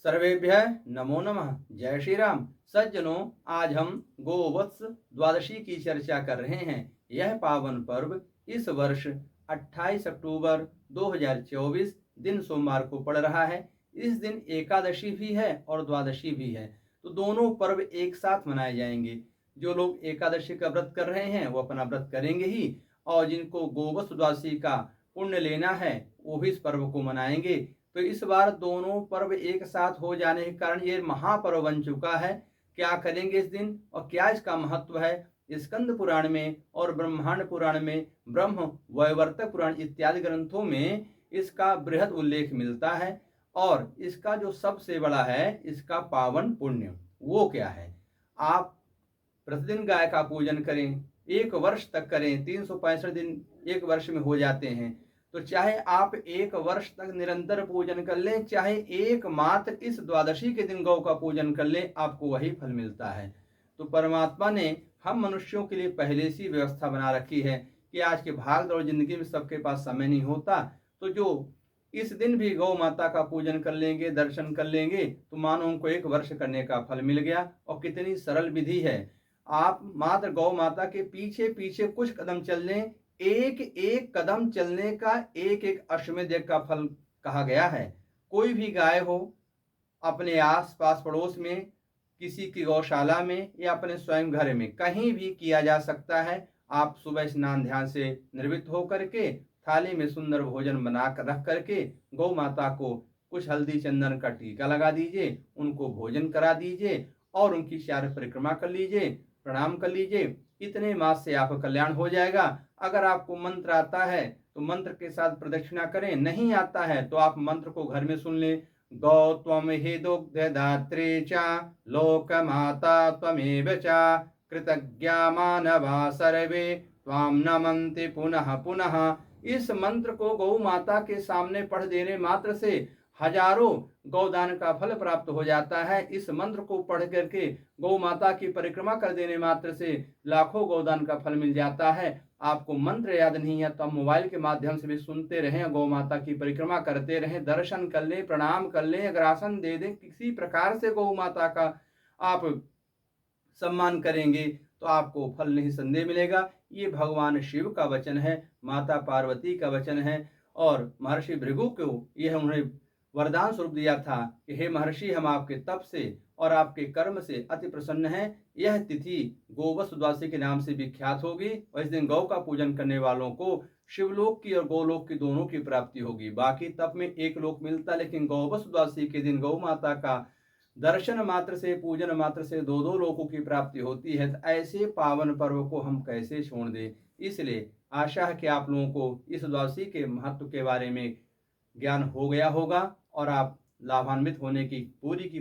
सर्वेभ्यः नमो नमः। जय श्री राम। सज्जनों, आज हम गोवत्स द्वादशी की चर्चा कर रहे हैं। यह पावन पर्व इस वर्ष 28 अक्टूबर 2024 दिन सोमवार को पड़ रहा है। इस दिन एकादशी भी है और द्वादशी भी है, तो दोनों पर्व एक साथ मनाए जाएंगे। जो लोग एकादशी का व्रत कर रहे हैं वो अपना व्रत करेंगे ही, और जिनको गोवत्स द्वादशी का पुण्य लेना है वो भी इस पर्व को मनाएंगे। तो इस बार दोनों पर्व एक साथ हो जाने के कारण ये महापर्व बन चुका है। क्या करेंगे इस दिन और क्या इसका महत्व है, स्कंद पुराण में और ब्रह्मांड पुराण में, ब्रह्म वैवर्तक पुराण इत्यादि ग्रंथों में इसका बृहद उल्लेख मिलता है। और इसका जो सबसे बड़ा है, इसका पावन पुण्य वो क्या है। आप प्रतिदिन गाय का पूजन करें, 1 वर्ष तक करें, 365 दिन 1 वर्ष में हो जाते हैं। तो चाहे आप 1 वर्ष तक निरंतर पूजन कर लें, चाहे एकमात्र इस द्वादशी के दिन गौ का पूजन कर लें, आपको वही फल मिलता है। तो परमात्मा ने हम मनुष्यों के लिए पहले से व्यवस्था बना रखी है कि आज के भाग दौड़ जिंदगी में सबके पास समय नहीं होता, तो जो इस दिन भी गौ माता का पूजन कर लेंगे, दर्शन कर लेंगे, तो मानो उनको 1 वर्ष करने का फल मिल गया। और कितनी सरल विधि है। आप मात्र गौ माता के पीछे पीछे कुछ कदम चल लें, एक एक कदम चलने का एक एक अश्वमेध का फल कहा गया है। कोई भी गाय हो, अपने आस पास पड़ोस में, किसी की गौशाला में या अपने स्वयं घर में कहीं भी किया जा सकता है। आप सुबह स्नान ध्यान से निर्वृत्त होकर के थाली में सुंदर भोजन बना कर रख करके गौ माता को कुछ हल्दी चंदन का टीका लगा दीजिए, उनको भोजन करा दीजिए और उनकी चार परिक्रमा कर लीजिए, प्रणाम कर लीजिए। इतने मास से आपका कल्याण हो जाएगा। अगर आपको मंत्र आता है तो मंत्र के साथ प्रदक्षिणा करें, नहीं आता है तो आप मंत्र को घर में सुन लें। गौ त्वम हि दुग्धदात्री च लोकमाता त्वमेव च कृतज्ञा मानवा सर्वे त्वाम नमन्ति पुनः पुनः। इस मंत्र को गौ माता के सामने पढ़ देने मात्र से हजारों गौदान का फल प्राप्त हो जाता है। इस मंत्र को पढ़ करके गौ माता की परिक्रमा कर देने मात्र से लाखों गौदान का फल मिल जाता है। आपको मंत्र याद नहीं है तो आप मोबाइल के माध्यम से भी सुनते रहें, गौ माता की परिक्रमा करते रहें, दर्शन कर लें, प्रणाम कर लें, अग्रासन दे दें। किसी प्रकार से गौ माता का आप सम्मान करेंगे तो आपको फल निसंदेह मिलेगा। ये भगवान शिव का वचन है, माता पार्वती का वचन है। और महर्षि भृगु को यह उन्हें वरदान स्वरूप दिया था कि हे महर्षि, हम आपके तप से और आपके कर्म से अति प्रसन्न हैं। यह तिथि गोवत्स द्वादशी के नाम से विख्यात होगी और इस दिन गौ का पूजन करने वालों को शिवलोक की और गौलोक की दोनों की प्राप्ति होगी। बाकी तप में एक लोक मिलता, लेकिन गोवत्स द्वादशी के दिन गौ माता का दर्शन मात्र से, पूजन मात्र से दो दो लोकों की प्राप्ति होती है। तो ऐसे पावन पर्व को हम कैसे छोड़ दें। इसलिए आशा है कि आप लोगों को इस द्वादशी के महत्व के बारे में ज्ञान हो गया होगा और आप लाभान्वित होने की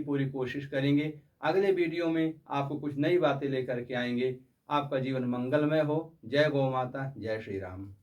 पूरी कोशिश करेंगे। अगले वीडियो में आपको कुछ नई बातें लेकर के आएंगे। आपका जीवन मंगलमय हो। जय गौ माता, जय श्री राम।